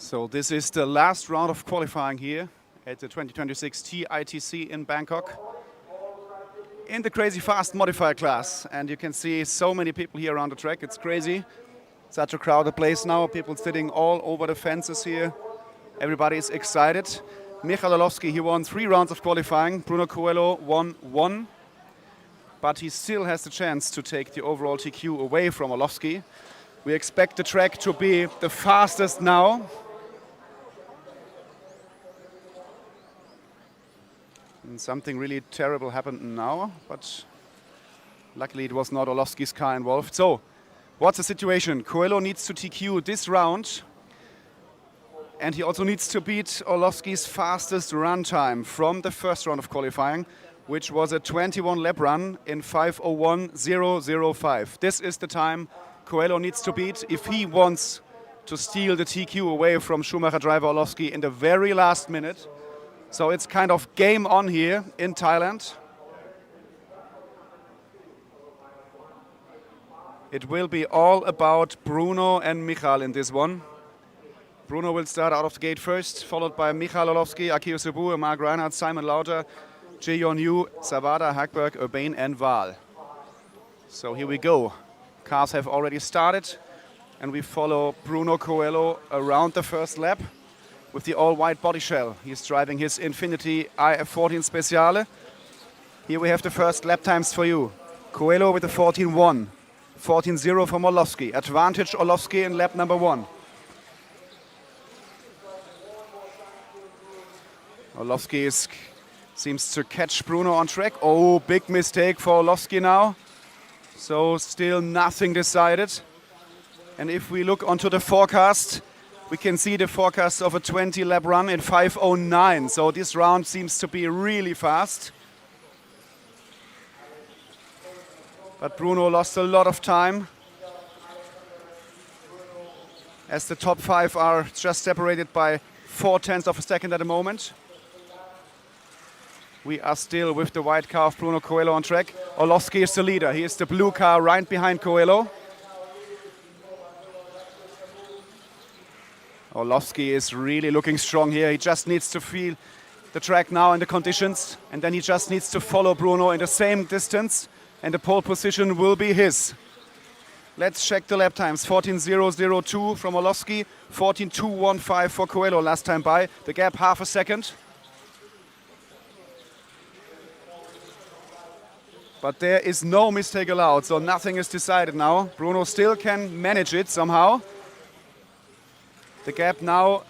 So this is the last round of qualifying here at the 2026 TITC in Bangkok in the crazy fast modified class. And you can see so many people here around the track. It's crazy. Such a crowded place now. People sitting all over the fences here. Everybody is excited. Michal Olowski, he won 3 rounds of qualifying. Bruno Coelho won 1. But he still has the chance to take the overall TQ away from Olowski. We expect the track to be the fastest now. And something really terrible happened now, but luckily it was not Olowski's car involved. So, what's the situation? Coelho needs to TQ this round, and he also needs to beat Olowski's fastest run time from the first round of qualifying, which was a 21 lap run in 5:01.005. This is the time Coelho needs to beat if he wants to steal the TQ away from Schumacher driver Olowski in the very last minute. So it's kind of game on here in Thailand. It will be all about Bruno and Michal in this one. Bruno will start out of the gate first, followed by Michal Olowski, Akio Sobue, Mark Reinhardt, Simon Lauter, Jaeyeon Yu, Savada, Hagberg, Urbain and Val. So here we go. Cars have already started and we follow Bruno Coelho around the first lap with the all-white body shell. He's driving his Infiniti IF14 Speciale. Here we have the first lap times for you. Coelho with the 14.1, 14.0 from Olowski. Advantage Olowski in lap number 1. Olowski seems to catch Bruno on track. Oh, big mistake for Olowski now. So still nothing decided. And if we look onto the forecast, we can see the forecast of a 20 lap run in 5:09. So this round seems to be really fast. But Bruno lost a lot of time, as the top 5 are just separated by 0.4 of a second at the moment. We are still with the white car of Bruno Coelho on track. Olowski is the leader. He is the blue car right behind Coelho. Olowski is really looking strong here. He just needs to feel the track now and the conditions, and then he just needs to follow Bruno in the same distance, and the pole position will be his. Let's check the lap times. 14.002 from Olowski, 14.215 for Coelho last time by. The gap half a second. But there is no mistake allowed, so nothing is decided now. Bruno still can manage it somehow. The gap now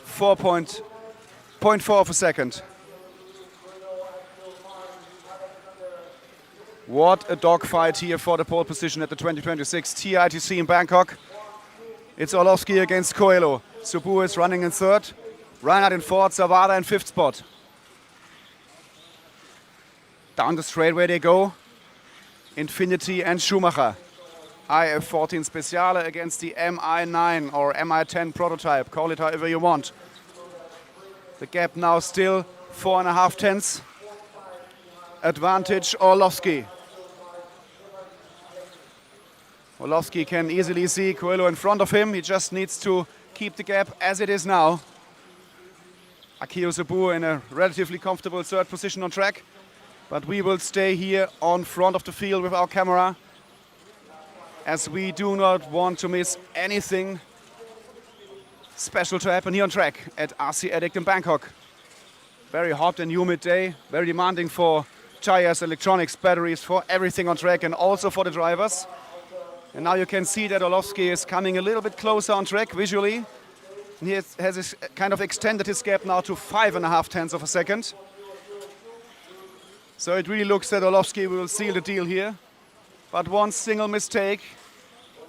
0.4 of a second. What a dogfight here for the pole position at the 2026 TITC in Bangkok. It's Olowski against Coelho. Sobue is running in 3rd. Reinhardt in 4th, Savada in 5th spot. Down the straightaway they go. Infiniti and Schumacher. IF14 Speciale against the MI9 or MI10 prototype, call it however you want. The gap now still 4.5 tenths. Advantage Olowski. Olowski can easily see Coelho in front of him. He just needs to keep the gap as it is now. Akio Sobue in a relatively comfortable 3rd position on track. But we will stay here on front of the field with our camera, as we do not want to miss anything special to happen here on track at RC Addict in Bangkok. Very hot and humid day, very demanding for tires, electronics, batteries, for everything on track and also for the drivers. And now you can see that Olowski is coming a little bit closer on track visually. And he has kind of extended his gap now to 5.5 tenths of a second. So it really looks that Olowski will seal the deal here. But one single mistake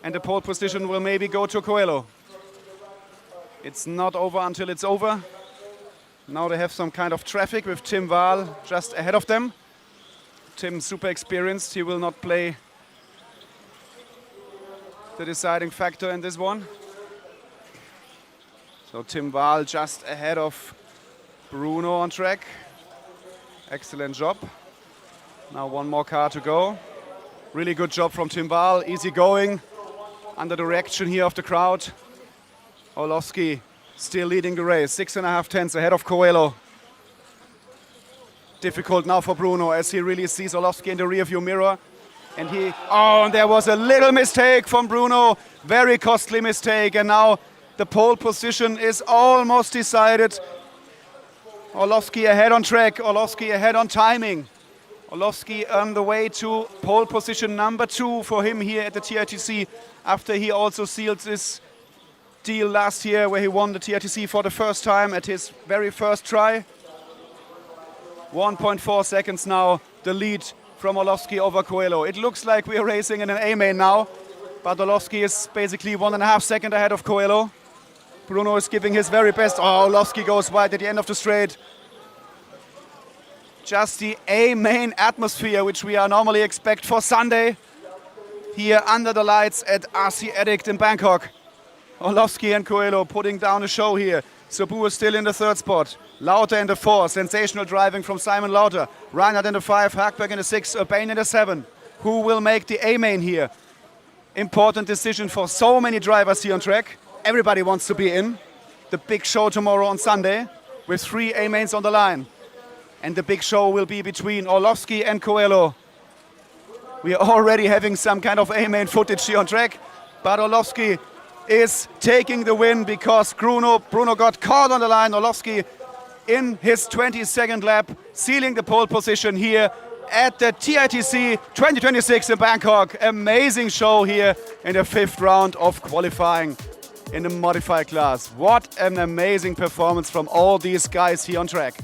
and the pole position will maybe go to Coelho. It's not over until it's over. Now they have some kind of traffic with Tim Val just ahead of them. Tim, super experienced, he will not play the deciding factor in this one. So Tim Val just ahead of Bruno on track. Excellent job. Now one more car to go. Really good job from Tim Val, easy going, under the reaction here of the crowd. Olowski still leading the race, 6.5 tenths ahead of Coelho. Difficult now for Bruno as he really sees Olowski in the rearview mirror. And there was a little mistake from Bruno, very costly mistake, and now the pole position is almost decided. Olowski ahead on track, Olowski ahead on timing. Olowski on the way to pole position number 2 for him here at the TITC after he also sealed this deal last year where he won the TITC for the first time at his very first try. 1.4 seconds now, the lead from Olowski over Coelho. It looks like we are racing in an A-main now, but Olowski is basically 1.5 seconds ahead of Coelho. Bruno is giving his very best. Oh, Olowski goes wide at the end of the straight. Just the A-main atmosphere, which we are normally expect for Sunday, here under the lights at RC Addict in Bangkok. Olowski and Coelho putting down a show here. Sobue is still in the 3rd spot. Lauter in the 4th. Sensational driving from Simon Lauter. Reinhardt in the 5, Hagberg in the 6, Urbain in the 7. Who will make the A-main here? Important decision for so many drivers here on track. Everybody wants to be in. The big show tomorrow on Sunday with 3 A-mains on the line. And the big show will be between Olowski and Coelho. We are already having some kind of A-main footage here on track, but Olowski is taking the win because Bruno got caught on the line. Olowski in his 22nd lap, sealing the pole position here at the TITC 2026 in Bangkok. Amazing show here in the 5th round of qualifying in the modified class. What an amazing performance from all these guys here on track.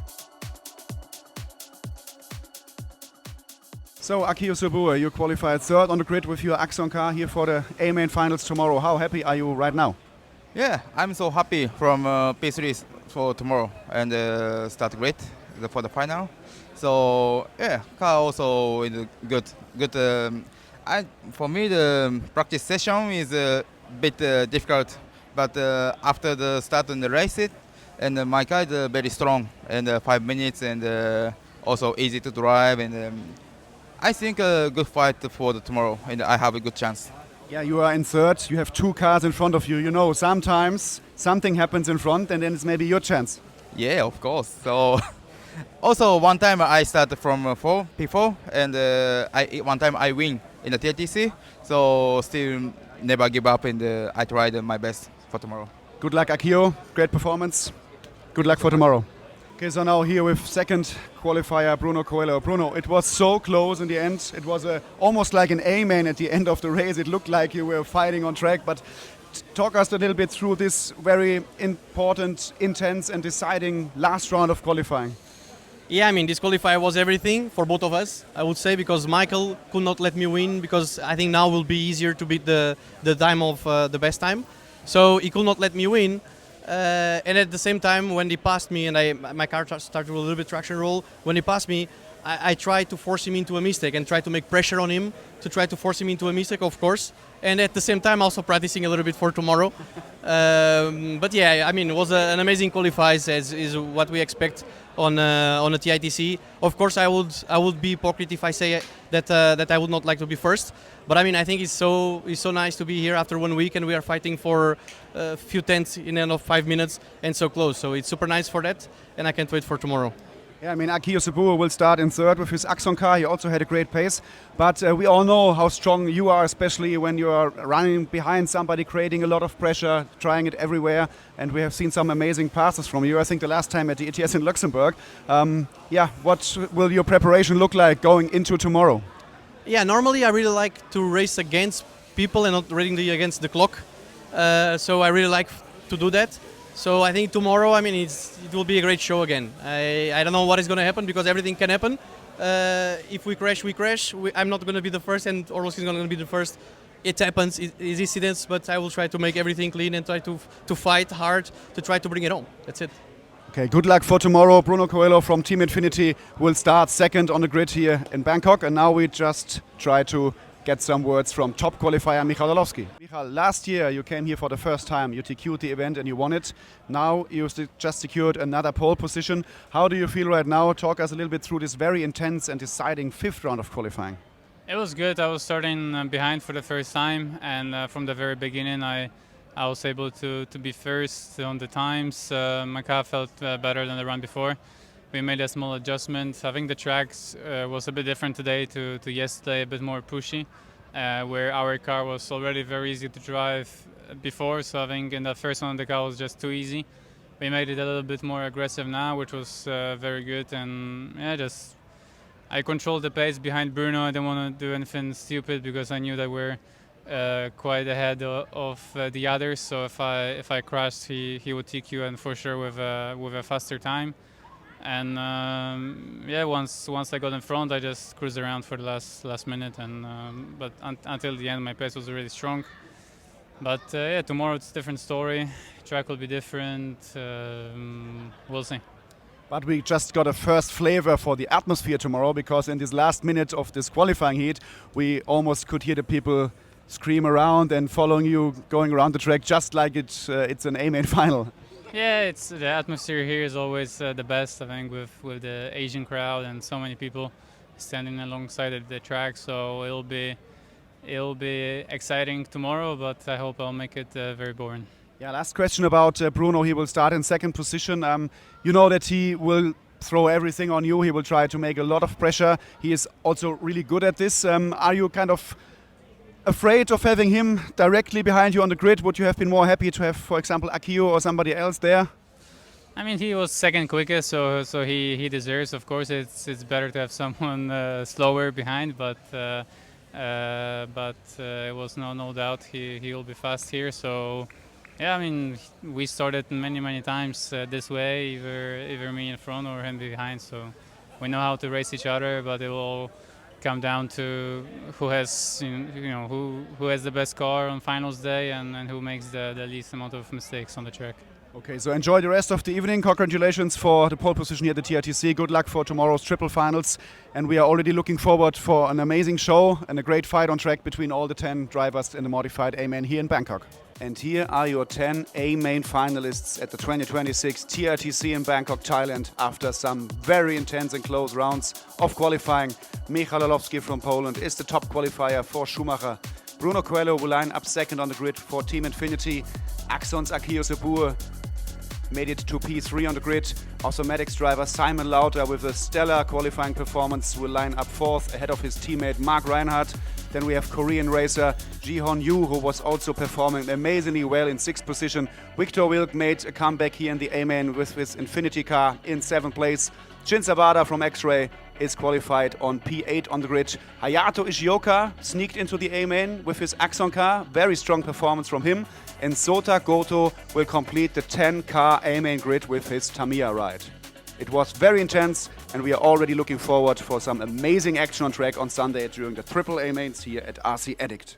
So Akio Sobue, you qualified 3rd on the grid with your Axon car here for the A-main finals tomorrow. How happy are you right now? Yeah, I'm so happy from P3 for tomorrow and start great for the final. So yeah, car also is good. For me, the practice session is a bit difficult, but after the start in the race, and my car is very strong and 5 minutes and also easy to drive and. I think a good fight for tomorrow, and I have a good chance. Yeah, you are in 3rd. You have 2 cars in front of you. You know, sometimes something happens in front, and then it's maybe your chance. Yeah, of course. So, also one time I started from P4, and one time I win in the TITC. So still never give up, and I tried my best for tomorrow. Good luck, Akio. Great performance. Good luck for tomorrow. Okay, so now here with 2nd qualifier Bruno Coelho. Bruno, it was so close in the end. It was almost like an A-main at the end of the race. It looked like you were fighting on track, but talk us a little bit through this very important, intense and deciding last round of qualifying. Yeah, I mean, this qualifier was everything for both of us, I would say, because Michael could not let me win because I think now will be easier to beat the time of the best time. So he could not let me win. And at the same time, when he passed me and my car started with a little bit traction roll, when he passed me, I tried to force him into a mistake and try to make pressure on him to try to force him into a mistake, of course. And at the same time, also practicing a little bit for tomorrow. But yeah, I mean, it was an amazing qualifiers, as is what we expect on a TITC. Of course, I would be hypocrite if I say that I would not like to be first. But I mean, I think it's so nice to be here after 1 week, and we are fighting for a few tenths in the end of 5 minutes, and so close. So it's super nice for that, and I can't wait for tomorrow. Yeah, I mean, Akio Sobue will start in 3rd with his Axon car. He also had a great pace. But we all know how strong you are, especially when you are running behind somebody, creating a lot of pressure, trying it everywhere. And we have seen some amazing passes from you. I think the last time at the ETS in Luxembourg. What will your preparation look like going into tomorrow? Yeah, normally I really like to race against people and not really against the clock. So I really like to do that. So I think tomorrow, I mean, it will be a great show again. I don't know what is going to happen because everything can happen. If we crash, we crash. I'm not going to be the first, and Orlovsky is going to be the first. It happens, it's incidents, but I will try to make everything clean and try to fight hard to try to bring it home. That's it. Okay, good luck for tomorrow. Bruno Coelho from Team Infinity will start 2nd on the grid here in Bangkok, and now we just try to get some words from top qualifier Michal Olowski. Michal, last year you came here for the first time. You TQ'd the event and you won it. Now you just secured another pole position. How do you feel right now? Talk us a little bit through this very intense and deciding 5th round of qualifying. It was good. I was starting behind for the first time, and from the very beginning I I was able to be first on the times. My car felt better than the run before. We made a small adjustment. I think the tracks was a bit different today to yesterday, a bit more pushy, where our car was already very easy to drive before. So I think in the first one the car was just too easy. We made it a little bit more aggressive now, which was very good. And yeah, I controlled the pace behind Bruno. I didn't want to do anything stupid because I knew that we're quite ahead of the others. So if I crashed, he would TQ, and for sure with a faster time. And yeah, once I got in front, I just cruised around for the last minute. And but until the end, my pace was really strong. But yeah, tomorrow it's a different story. Track will be different. We'll see. But we just got a first flavor for the atmosphere tomorrow, because in this last minute of this qualifying heat, we almost could hear the people scream around and following you going around the track, just like it's an A-main final. Yeah, the atmosphere here is always the best, I think, with the Asian crowd and so many people standing alongside the track. So it'll be exciting tomorrow, but I hope I'll make it very boring. Yeah, last question about Bruno. He will start in second position. You know that he will throw everything on you. He will try to make a lot of pressure. He is also really good at this. Are you kind of afraid of having him directly behind you on the grid? Would you have been more happy to have, for example, Akio or somebody else there? I mean, he was second quickest, so he deserves. Of course, it's better to have someone slower behind, but it was no doubt he will be fast here. So yeah, I mean, we started many times this way, either me in front or him behind. So we know how to race each other, but it will come down to who has who has the best car on finals day and who makes the least amount of mistakes on the track. Okay, so enjoy the rest of the evening. Congratulations for the pole position here at the TITC. Good luck for tomorrow's triple finals. And we are already looking forward for an amazing show and a great fight on track between all the 10 drivers in the modified A-main here in Bangkok. And here are your 10 A-main finalists at the 2026 TITC in Bangkok, Thailand. After some very intense and close rounds of qualifying, Michal Olowski from Poland is the top qualifier for Schumacher. Bruno Coelho will line up second on the grid for Team Infinity. Axon's Akio Sobue made it to P3 on the grid. Automatics driver Simon Lauter, with a stellar qualifying performance, will line up fourth ahead of his teammate Mark Reinhardt. Then we have Korean racer Ji-Hon Yu, who was also performing amazingly well in sixth position. Victor Wilk made a comeback here in the A-main with his Infinity car in seventh place. Shin Sawada from X-Ray is qualified on P8 on the grid. Hayato Ishioka sneaked into the A-main with his Axon car. Very strong performance from him. And Sota Goto will complete the 10-car A-main grid with his Tamiya ride. It was very intense, and we are already looking forward for some amazing action on track on Sunday during the triple A-mains here at RC Addict.